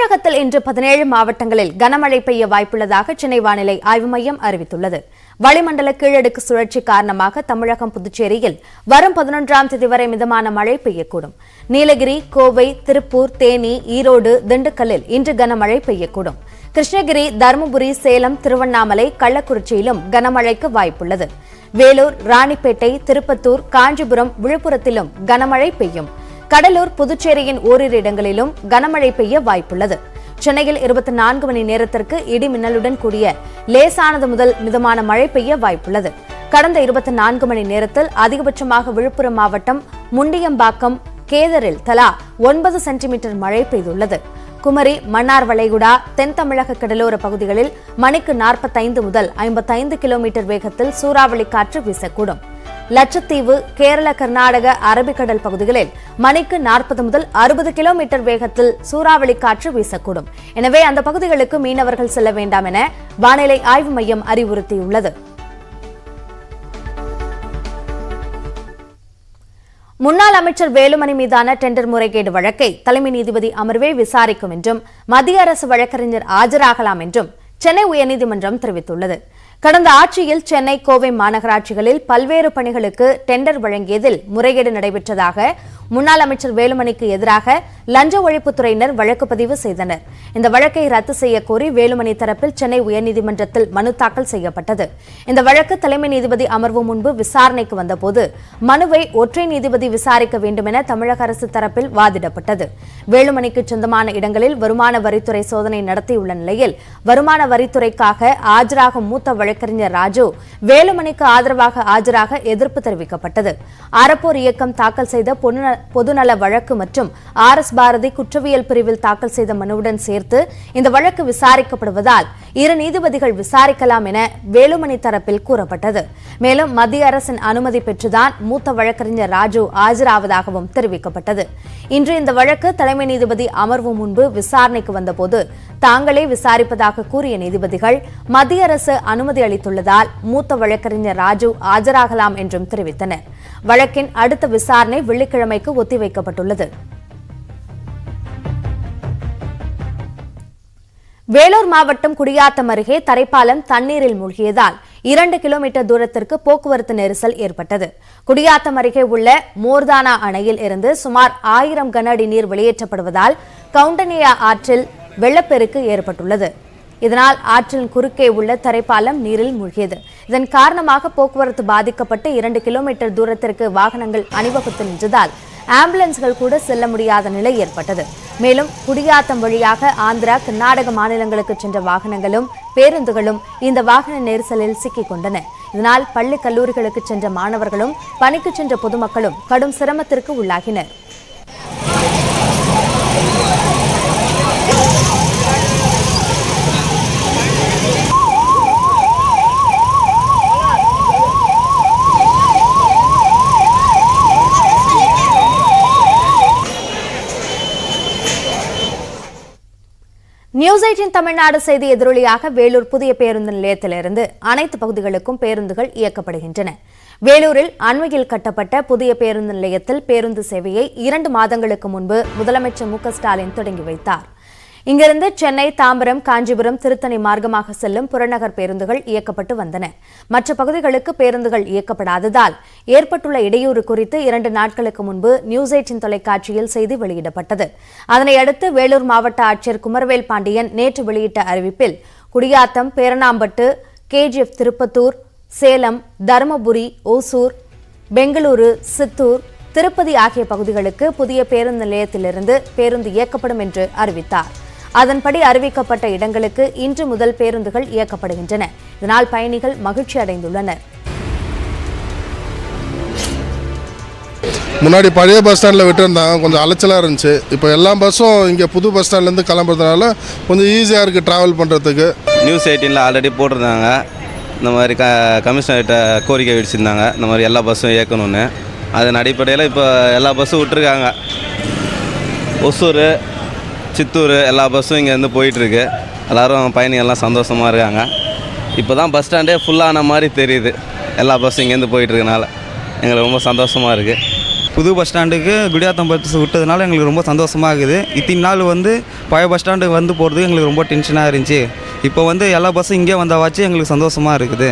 தமிழகத்தில் இன்று 17 மாவட்டங்களில் கனமழை பெய்ய வாய்ப்புள்ளதாக சென்னை வானிலை ஆய்வு மையம் அறிவித்துள்ளது. வளிமண்டல கீழடுக்கு சுழற்சி காரணமாக தமிழகம், புதுச்சேரியில் வரும் 11ஆம் தேதி வரை மிதமான மழை பெய்யக்கூடும். நீலகிரி, கோவை, திருப்பூர், தேனி, ஈரோடு, திண்டுக்கல்லில் இன்று கனமழை பெய்யக்கூடும். கிருஷ்ணகிரி, தருமபுரி, சேலம், திருவண்ணாமலை, கள்ளக்குறிச்சியிலும் கனமழைக்கு வாய்ப்புள்ளது. வேலூர், ராணிப்பேட்டை, திருப்பத்தூர், காஞ்சிபுரம், விழுப்புரத்திலும் கனமழை பெய்யும். கடலூர், புதுச்சேரியின் ஓரிரு இடங்களிலும் கனமழை பெய்ய வாய்ப்புள்ளது. சென்னையில் 24 மணி நேரத்திற்கு இடி மின்னலுடன் கூடிய லேசானது முதல் மிதமான மழை பெய்ய வாய்ப்புள்ளது. கடந்த 24 மணி நேரத்தில் அதிகபட்சமாக விழுப்புரம் மாவட்டம் முண்டியம்பாக்கம், கேதரில் தலா 9 சென்டிமீட்டர் மழை பெய்துள்ளது. குமரி, மன்னார் வளைகுடா, தென் தமிழக கடலோர பகுதிகளில் மணிக்கு 45 முதல் 55 கிலோமீட்டர் வேகத்தில் சூறாவளி காற்று வீசக்கூடும். லட்சத்தீவு, கேரள, கர்நாடக, அரபிக்கடல் பகுதிகளில் மணிக்கு 40 முதல் 60 கிலோமீட்டர் வேகத்தில் சூறாவளி காற்று வீசக்கூடும். எனவே அந்த பகுதிகளுக்கு மீனவர்கள் செல்ல வேண்டாம் என வானிலை ஆய்வு மையம் அறிவுறுத்தியுள்ளது. முன்னாள் அமைச்சர் வேலுமணி மீதான டெண்டர் முறைகேடு வழக்கை தலைமை நீதிபதி அமர்வே விசாரிக்கும் என்றும் மத்திய அரசு வழக்கறிஞர் ஆஜராகலாம் என்றும் சென்னை உயர்நீதிமன்றம் தெரிவித்துள்ளது. கடந்த ஆட்சியில் சென்னை, கோவை மாநகராட்சிகளில் பல்வேறு பணிகளுக்கு டெண்டர் வழங்கியதில் முறைகேடு நடைபெற்றதாக முன்னாள் அமைச்சர் வேலுமணிக்கு எதிராக லஞ்ச ஒழிப்புத்துறையினர் வழக்கு பதிவு செய்தனர். இந்த வழக்கை ரத்து செய்ய கோரி வேலுமணி தரப்பில் சென்னை உயர்நீதிமன்றத்தில் மனு தாக்கல் செய்யப்பட்டது. இந்த வழக்கு தலைமை நீதிபதி அமர்வு முன்பு விசாரணைக்கு வந்தபோது மனுவை ஒற்றை நீதிபதி விசாரிக்க வேண்டும் என தமிழக அரசு தரப்பில் வாதிடப்பட்டது. வேலுமணிக்கு சொந்தமான இடங்களில் வருமான வரித்துறை சோதனை நடத்தியுள்ள நிலையில் வருமான வரித்துறைக்காக ஆஜராகும் மூத்த வழக்கறிஞர் ராஜு வேலுமணிக்கு ஆதரவாக ஆஜராக எதிர்ப்பு தெரிவிக்கப்பட்டது. அறப்போர் இயக்கம் தாக்கல் செய்த பொதுநல வழக்கு மற்றும் RS பாரதி குற்றவியல் பிரிவில் தாக்கல் செய்த மனுவுடன் சேர்த்து இந்த வழக்கு விசாரிக்கப்படுவதால் இரு நீதிபதிகள் விசாரிக்கலாம் என வேலுமணி தரப்பில் கூறப்பட்டது. மேலும் மத்திய அரசின் அனுமதி பெற்றுதான் மூத்த வழக்கறிஞர் ராஜு ஆஜராவதாகவும் தெரிவிக்கப்பட்டது. இன்று இந்த வழக்கு தலைமை நீதிபதி அமர்வு முன்பு விசாரணைக்கு வந்தபோது தாங்களே விசாரிப்பதாக கூறிய நீதிபதிகள் மத்திய அரசு அனுமதி அளித்துள்ளதால் மூத்த வழக்கறிஞர் ராஜு ஆஜராகலாம் என்றும் தெரிவித்தனர். வழக்கின் அடுத்த விசாரணை வெள்ளிக்கிழமைக்கு ஒத்திவைக்கப்பட்டுள்ளது. வேலூர் மாவட்டம் குடியாத்தம் அருகே தரைப்பாலம் தண்ணீரில் மூழ்கியதால் 2 கிலோமீட்டர் தூரத்திற்கு போக்குவரத்து நெரிசல் ஏற்பட்டது. குடியாத்தம் அருகே உள்ள மோர்தானா அணையில் இருந்து சுமார் 1000 கன அடி நீர் வெளியேற்றப்படுவதால் கவுண்டனியா ஆற்றில் வெள்ளப்பெருக்கு ஏற்பட்டுள்ளது. இதனால் ஆற்றின் குறுக்கே உள்ள தரைப்பாலம் நீரில் மூழ்கியது. இதன் காரணமாக போக்குவரத்து பாதிக்கப்பட்டு 2 கிலோமீட்டர் தூரத்திற்கு வாகனங்கள் அணிவகுத்து நின்றதால் ஆம்புலன்ஸ்கள் கூட செல்ல முடியாத நிலை ஏற்பட்டது. மேலும் குடியாத்தம் வழியாக ஆந்திரா, கர்நாடக மாநிலங்களுக்கு சென்ற வாகனங்களும் பேருந்துகளும் இந்த வாகன நெரிசலில் சிக்கிக் கொண்டன. இதனால் பள்ளி, கல்லூரிகளுக்கு சென்ற மாணவர்களும் பணிக்கு சென்ற பொதுமக்களும் கடும் சிரமத்திற்கு உள்ளாகினர். நியூஸ் 18 தமிழ்நாடு செய்தி எதிரொலியாக வேலூர் புதிய பேருந்து நிலையத்திலிருந்து அனைத்து பகுதிகளுக்கும் பேருந்துகள் இயக்கப்படுகின்றன. வேலூரில் அண்மையில் கட்டப்பட்ட புதிய பேருந்து நிலையத்தில் பேருந்து சேவையை 2 மாதங்களுக்கு முன்பு முதலமைச்சர் மு.க. ஸ்டாலின் தொடங்கி வைத்தார். இங்கிருந்து சென்னை, தாம்பரம், காஞ்சிபுரம், திருத்தணி மார்க்கமாக செல்லும் புறநகர் பேருந்துகள் இயக்கப்பட்டு வந்தன. மற்ற பகுதிகளுக்கு பேருந்துகள் இயக்கப்படாததால் ஏற்பட்டுள்ள இடையூறு குறித்து 2 நாட்களுக்கு முன்பு நியூஸ் 18 தொலைக்காட்சியில் செய்தி வெளியிடப்பட்டது. அதனையடுத்து வேலூர் மாவட்ட ஆட்சியர் குமரவேல் பாண்டியன் நேற்று வெளியிட்ட அறிவிப்பில் குடியாத்தம், பேரணாம்பட்டு, KGF திருப்பத்தூர், சேலம், தருமபுரி, ஓசூர், பெங்களூரு, சித்தூர், திருப்பதி ஆகிய பகுதிகளுக்கு புதிய பேருந்து நிலையத்திலிருந்து பேருந்து இயக்கப்படும் என்று அறிவித்தார். அதன்படி அறிவிக்கப்பட்ட இடங்களுக்கு இன்று முதல் பேருந்துகள் இயக்கப்படுகின்றன. இதனால் பயணிகள் மகிழ்ச்சி அடைந்துள்ளனர். முன்னாடி பழைய பஸ் ஸ்டாண்டில் விட்டுருந்தாங்க, கொஞ்சம் அலைச்சலாக இருந்துச்சு. இப்போ எல்லா பஸ்ஸும் இங்கே புது பஸ் ஸ்டாண்ட்லேருந்து கிளம்புறதுனால கொஞ்சம் ஈஸியாக இருக்குது ட்ராவல் பண்ணுறதுக்கு. நியூஸ் 18 ஆல்ரெடி போட்டிருந்தாங்க. இந்த மாதிரி கமிஷனர்கிட்ட கோரிக்கை விடுச்சிருந்தாங்க, இந்த மாதிரி எல்லா பஸ்ஸும் இயக்கணும்னு. அதன் அடிப்படையில் இப்போ எல்லா பஸ்ஸும் விட்டுருக்காங்க. ஒசூர், சித்தூர் எல்லா பஸ்ஸும் இங்கேருந்து போயிட்டுருக்கு. எல்லோரும் பயணிகள்லாம் சந்தோஷமாக இருக்காங்க. இப்போ தான் பஸ் ஸ்டாண்டே ஃபுல்லான மாதிரி தெரியுது. எல்லா பஸ்ஸும் இங்கேருந்து போயிட்டுருக்கனால எங்களுக்கு ரொம்ப சந்தோஷமாக இருக்குது. புது பஸ் ஸ்டாண்டுக்கு குடியாத்தம் பஸ் விட்டதுனால எங்களுக்கு ரொம்ப சந்தோஷமாக இருக்குது. இத்தனை நாள் வந்து பழைய பஸ் ஸ்டாண்டுக்கு வந்து போகிறதுக்கு எங்களுக்கு ரொம்ப டென்ஷனாக இருந்துச்சு. இப்போ வந்து எல்லா பஸ்ஸும் இங்கே வந்தாவாச்சு எங்களுக்கு சந்தோஷமாக இருக்குது.